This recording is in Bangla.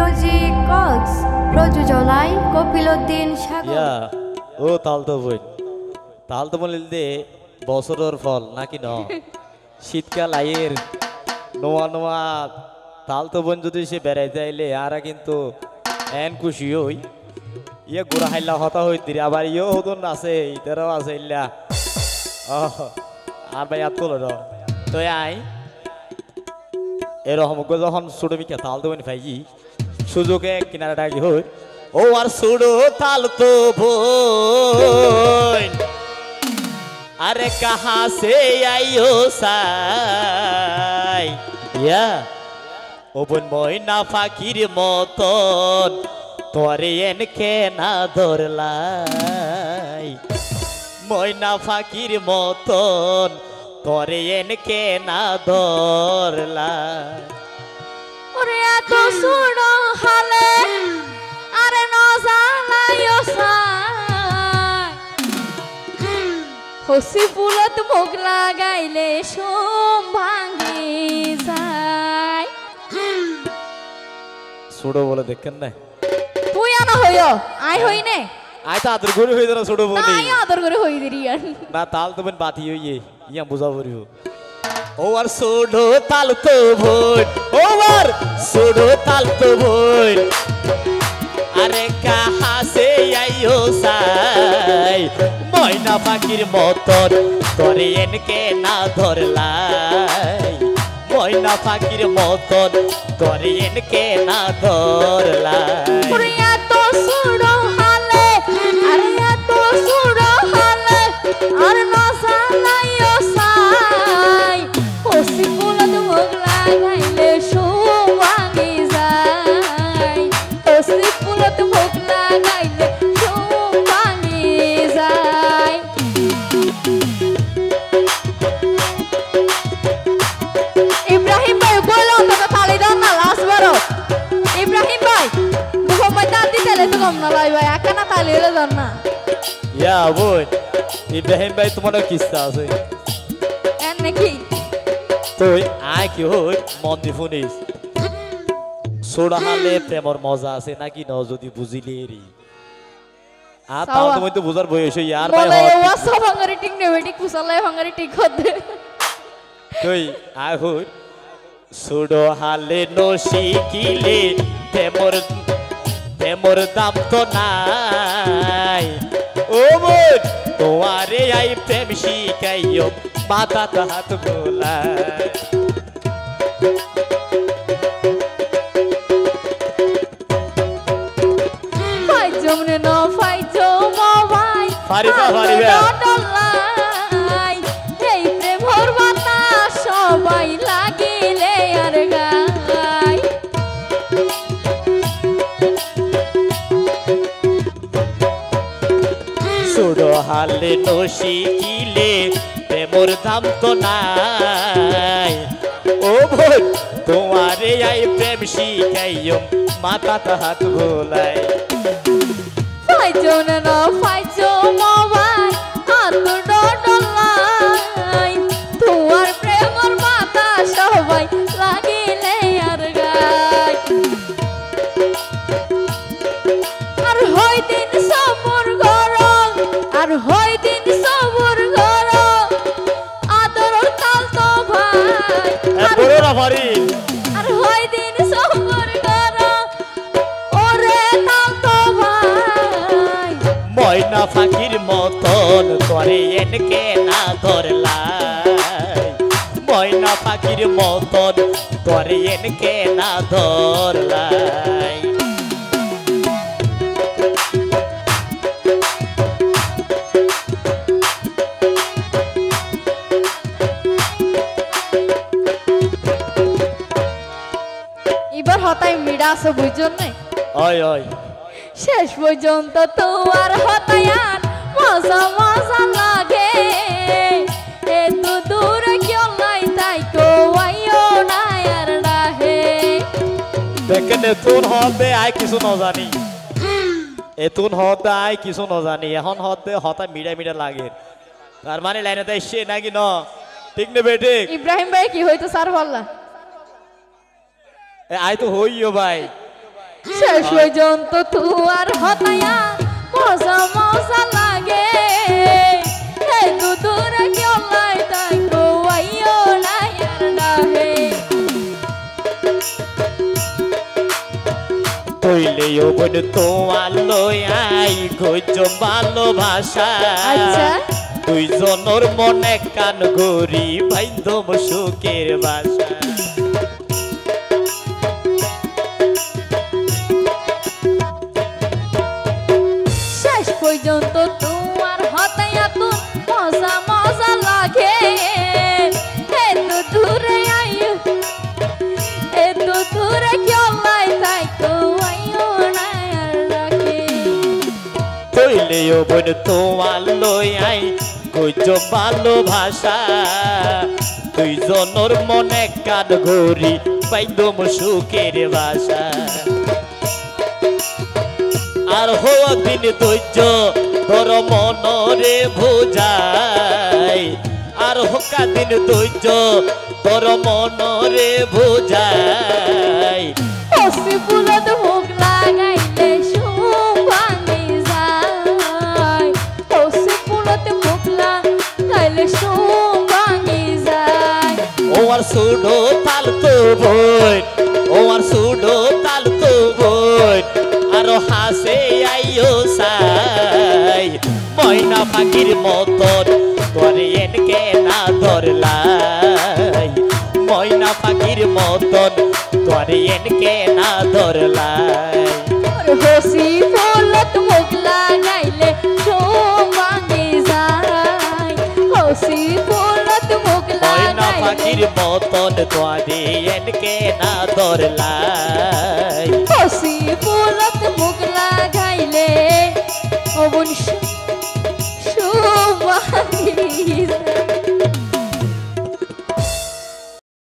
মিউজিক কক্স প্রযোজনায় কপিলউদ্দিন সাগর। ও তাল তো বলতে বছরের ফল নাকি ন শীতকাল আয়ের নোয়া নোয়া তাল তো বোন যদি সে বেড়াইতে আইলে আরা কিন্তু এন খুশি হই ইয়ে গোড়া হাইলা হতা হই দিরে আবার ইয়েও হতন আছে ইতারাও আছে ইল্লা আর ভাই আর তোলো তো আই এরকম যখন ছোট মিকা তাল তো বোন ভাই সুযোগে কিনারা ডাকি হই ও আর ছোড়ো তাল তো বোন अरे कहाँ से आइयो साई या ओबन मयना फाकिर मतन तोरे एनके ना धरलाई मयना फाकिर मतन तोरे एनके ना धरलाई ओरे एत सुनो हाले अरे न जालायो হসি ফুলত মুখ লাগাইলে সোম ভাঙে যায় ছোড়ো বলে দেখেন না তুই আনা হইও আই হই নে আই তো আদর করে হই না ছোড়ো বলি আই আদর করে হই দিরি না তাল তো বেন বাতি হইয়ে ইয়া বুঝা পড়িও ও আর ছোড়ো তাল তো ভোট ও আর ছোড়ো তাল তো ভোট अरे कहाँ से आइयो साई मयना फाकिर मतन तोरे एनके ना धरलाई मयना फाकिर मतन तोरे एनके ना धरलाई अरे एत सुनो हाले अरे एत सुनो हाले अरे न जालायो साई हसि ফুলত মুখ লাগাইলে সোম ভাঙে যায় হসি ফুলত মুখ লাগাইলে সোম ভাঙে যায় ইব্রাহিম ভাই বলো তো তালি দাও না লাস্ট বারো ইব্রাহিম ভাই মোহাম্মদ দাদি তালে তো কম না ভাই ভাই একা না তালি হলে দাও না ইয়া বোন ইব্রাহিম ভাই তোমার কিস্তা আছে এন নাকি তুই আয় কি হই মন দি শুনিস সোড়া হালে প্রেমর মজা আছে নাকি ন যদি বুঝিলে রে আর তাও তুমি তো বুঝার বয়স ইয়ার ভাই বলে ও সব ভাঙারি টিক নেবে টিক কুসালে ভাঙারি টিক হতে তুই আয় হই সোড়ো হালে নশিকিলে প্রেমর দাম তো নাই ও বোন তোমারে আই প্রেম শিখাইও মাথা হাত বোলায় জমনে ন ফাই জমাই ফারিবা ডলাই এই প্রেমর বাতাস সবাই লাগিলে আর গায় ছোড়ো হালে নশিকিলে প্রেমর দাম তো নাই ও বোন তোমারে আই প্রেম শিখাইও মাথা হাত বোলায় ফাইজনে ন ফাইজো মোবাই হাত ডলাই তোমার প্রেমর বাতাস সবাই লাগিলে আর গায় আর হয় দিন সবর গরম আর হয় দিন সবর গরম আদর তাল তো ভাই বড় না ভারী আর হয় দিন সবর গরম ওরে তাল তো ভাই ময়না ফাকির মতন তোরে এনকে না ধরলাই ময়না ফাকির মতন তোরে এনকে না ধরলাই এবার হতাই মিডা আছে বুঝছেন না ওই ওই শেষ পর্যন্ত তোমার হতায়ান মজা মজা লাগে এত দূরে কেউ নাই তাই কোয়াইও না আর রাহে দেখেন এতুন হতে আয় কিছু নজানি এতুন হতে আয় কিছু নজানি এখন হতে হতা মিডা মিডা লাগে তার মানে লাইনে এসে নাকি ন ঠিক না বেটে ইব্রাহিম ভাই কি হইতো স্যার বললা আয় তো হইও ভাই শেষ পর্যন্ত তুয়ার হতায়া মজা মজা লাগে এই দুদুরে কেউ লাই তাই গোয়াইও নাই আর নাহে তৈলে বোন তোমার লয়াই গজ ভালোবাসা আচ্ছা দুইজনের মনে কান গরি বাইন্দম সুখের বাসা শেষ পর্যন্ত তোমার হতায়া তো মজা মজা লাগে এত দূরে আইও এত দূরে কেউ লাই তাই গোয়াইও নাই আর রাখে তৈলে বোন তোমার লয়াই গজ ভালোবাসা দুইজনের মনে কান গরি বাইন্দম সুখের বাসা আর হওয়া দিন ধৈর্য ধর মনরে বোঝাই আর হোকা দিন ধৈর্য ধর মনরে বোঝাই অসি ফুলত মুখ লাগাইলে সুখ ভাঙি যায় অসি ফুলত মুখ লাগাইলে সুখ ভাঙি যায় ও আর সুডো তাল তো বই ও আর সুডো তাল তো বই আর হাসে আইও সাই ময়না পাখির মতন তোর এনকে না ধরলাই ময়না পাখির মতন তোর এনকে না ধরলাই অসি ফুলত মুখ লাগাইলে সুখ ভাঙি যায় অসি ফুলত মুখ ময়না পাখির লাগাইলে মতন তোর এনকে না ধরলাই অসি ফুলত মুখ লাগাইলে অবন সুখ ভাঙি যায়